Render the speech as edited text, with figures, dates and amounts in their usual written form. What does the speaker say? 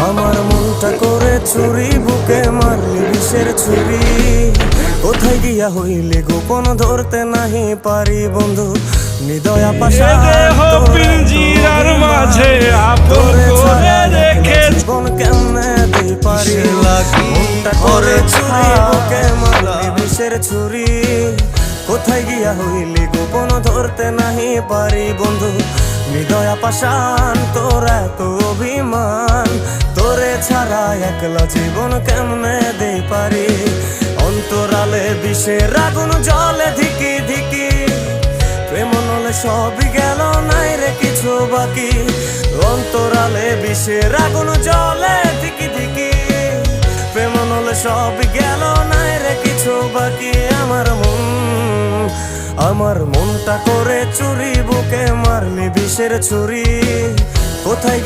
আমার মনটা করে চুরি, বুকে মারলি বিষের ছুরি। কোথায় গিয়া হইলে গোপন ধরতে নাহি পারি বন্ধু, হৃদয়া পাশা পিঞ্জিরার মাঝে আপন করে রেখে জীবন কেমনে দিই পারি। মনটা করে চুরি, বুকে মারলি বিষের ছুরি। কোথায় গিয়া হইলি গোপন ধরতে নাহি পারি বন্ধু, হৃদয়া পাশান তোর এত অভিমান। তোরে ছাড়া একলা জীবন কেমনে দিই পারি। অন্তরালে বিষের আগুন জলে ধিকি ধিকি, প্রেম নলে সবই গেল নাই রে কিছু বাকি। অন্তরালে বিষের আগুন জলে ধিকি ধিকি, প্রেম নলে সবই গেল নাই রে কিছু বাকি। আমার মনটা করে চুরি, বুকে মারলি বিষের ছুরি। কোথায়